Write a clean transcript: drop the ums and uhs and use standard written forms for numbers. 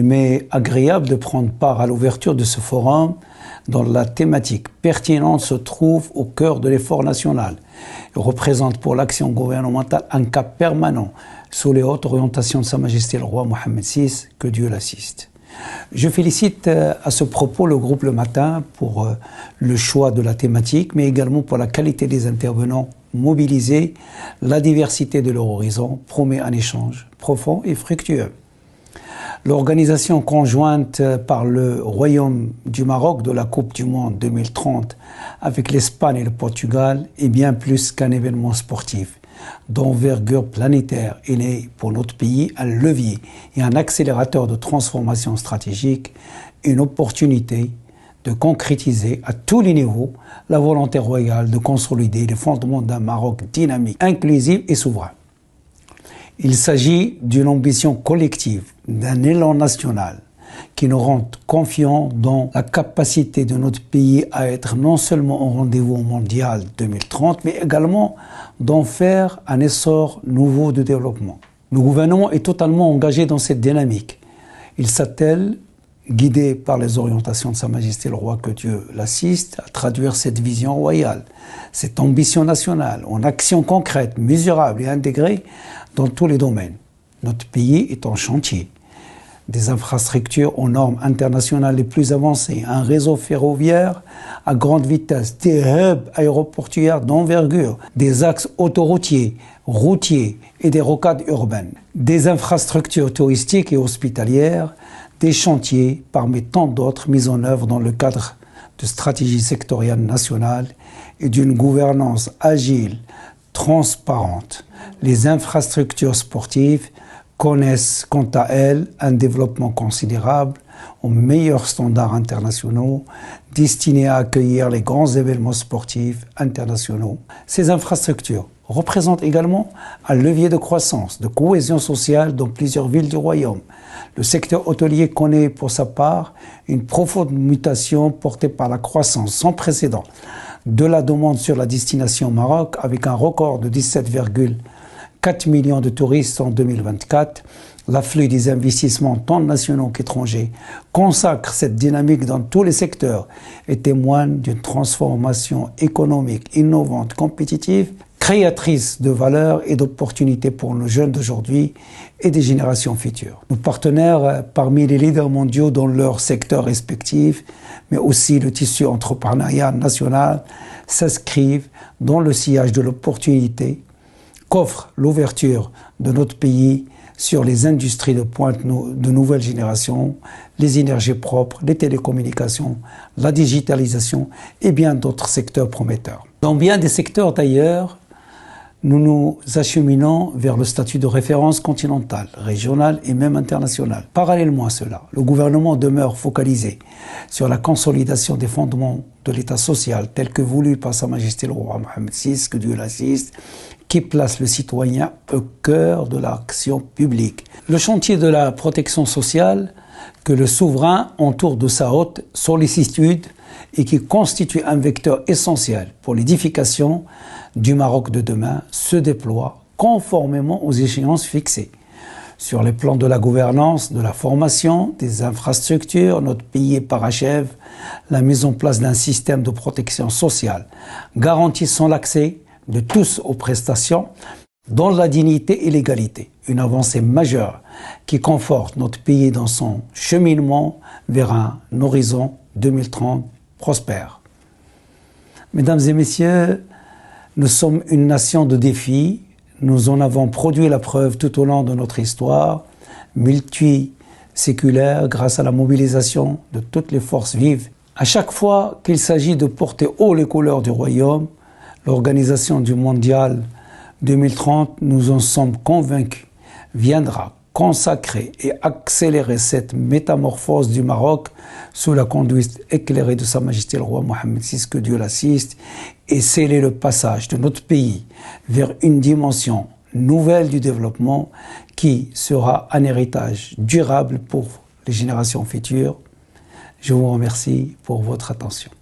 Il m'est agréable de prendre part à l'ouverture de ce forum dont la thématique pertinente se trouve au cœur de l'effort national et représente pour l'action gouvernementale un cap permanent sous les hautes orientations de Sa Majesté le Roi Mohammed VI, que Dieu l'assiste. Je félicite à ce propos le groupe Le Matin pour le choix de la thématique, mais également pour la qualité des intervenants mobilisés. La diversité de leur horizon promet un échange profond et fructueux. L'organisation conjointe par le Royaume du Maroc de la Coupe du Monde 2030 avec l'Espagne et le Portugal est bien plus qu'un événement sportif d'envergure planétaire. Il est pour notre pays un levier et un accélérateur de transformation stratégique, une opportunité de concrétiser à tous les niveaux la volonté royale de consolider les fondements d'un Maroc dynamique, inclusif et souverain. Il s'agit d'une ambition collective, d'un élan national qui nous rend confiants dans la capacité de notre pays à être non seulement au rendez-vous mondial 2030, mais également d'en faire un essor nouveau de développement. Le gouvernement est totalement engagé dans cette dynamique. Il s'attelle, guidé par les orientations de Sa Majesté le Roi, que Dieu l'assiste, à traduire cette vision royale, cette ambition nationale, en actions concrètes, mesurables et intégrées dans tous les domaines. Notre pays est en chantier. Des infrastructures aux normes internationales les plus avancées, un réseau ferroviaire à grande vitesse, des hubs aéroportuaires d'envergure, des axes autoroutiers, routiers et des rocades urbaines, des infrastructures touristiques et hospitalières, des chantiers parmi tant d'autres mis en œuvre dans le cadre de stratégies sectorielles nationales et d'une gouvernance agile, transparente. Les infrastructures sportives connaissent quant à elles un développement considérable aux meilleurs standards internationaux destinés à accueillir les grands événements sportifs internationaux. Ces infrastructures représentent également un levier de croissance, de cohésion sociale dans plusieurs villes du royaume. Le secteur hôtelier connaît pour sa part une profonde mutation portée par la croissance sans précédent de la demande sur la destination Maroc, avec un record de 17,4 millions de touristes en 2024. L'afflux des investissements tant nationaux qu'étrangers consacre cette dynamique dans tous les secteurs et témoigne d'une transformation économique innovante, compétitive, créatrice de valeur et d'opportunités pour nos jeunes d'aujourd'hui et des générations futures. Nos partenaires, parmi les leaders mondiaux dans leurs secteurs respectifs, mais aussi le tissu entrepreneurial national, s'inscrivent dans le sillage de l'opportunité qu'offre l'ouverture de notre pays sur les industries de pointe de nouvelle génération, les énergies propres, les télécommunications, la digitalisation et bien d'autres secteurs prometteurs. Dans bien des secteurs d'ailleurs, nous nous acheminons vers le statut de référence continentale, régionale et même internationale. Parallèlement à cela, le gouvernement demeure focalisé sur la consolidation des fondements de l'État social tel que voulu par Sa Majesté le Roi Mohammed VI, que Dieu l'assiste, qui place le citoyen au cœur de l'action publique. Le chantier de la protection sociale que le souverain entoure de sa haute sollicitude et qui constitue un vecteur essentiel pour l'édification du Maroc de demain se déploie conformément aux échéances fixées. Sur les plans de la gouvernance, de la formation, des infrastructures, notre pays parachève la mise en place d'un système de protection sociale garantissant l'accès de tous aux prestations dans la dignité et l'égalité. Une avancée majeure qui conforte notre pays dans son cheminement vers un horizon 2030 prospère. Mesdames et messieurs, nous sommes une nation de défis. Nous en avons produit la preuve tout au long de notre histoire, multiséculaire, grâce à la mobilisation de toutes les forces vives. À chaque fois qu'il s'agit de porter haut les couleurs du royaume, l'organisation du Mondial 2030, nous en sommes convaincus, viendra consacrer et accélérer cette métamorphose du Maroc sous la conduite éclairée de Sa Majesté le Roi Mohammed VI, que Dieu l'assiste, et sceller le passage de notre pays vers une dimension nouvelle du développement qui sera un héritage durable pour les générations futures. Je vous remercie pour votre attention.